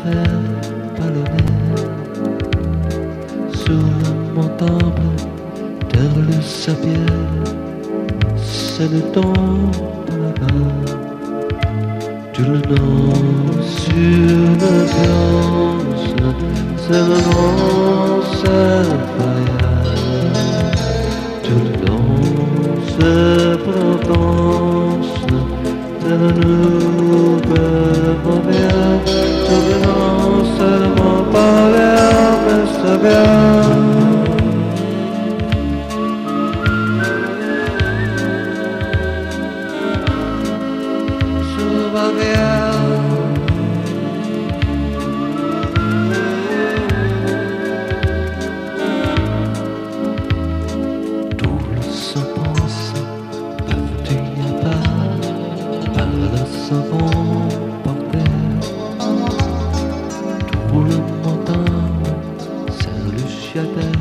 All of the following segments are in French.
fait ballonner sous le montant bleu derrière le sablier. C'est le temps de la main, tu le nom sur le blanche, c'est le grand voyage, tu le nom c'est printemps, c'est le nouvel revient, tu le nom seulement pas l'air, mais c'est bien. Tout le sang pense, tu y a pas, par le savon porté. Tout le matin, c'est le chiadet,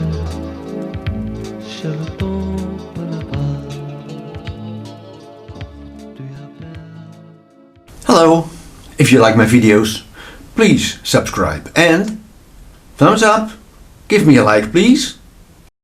chez le temps là-bas. Tu y a pas. Hello, if you like my videos, please subscribe and thumbs up, give me a like please.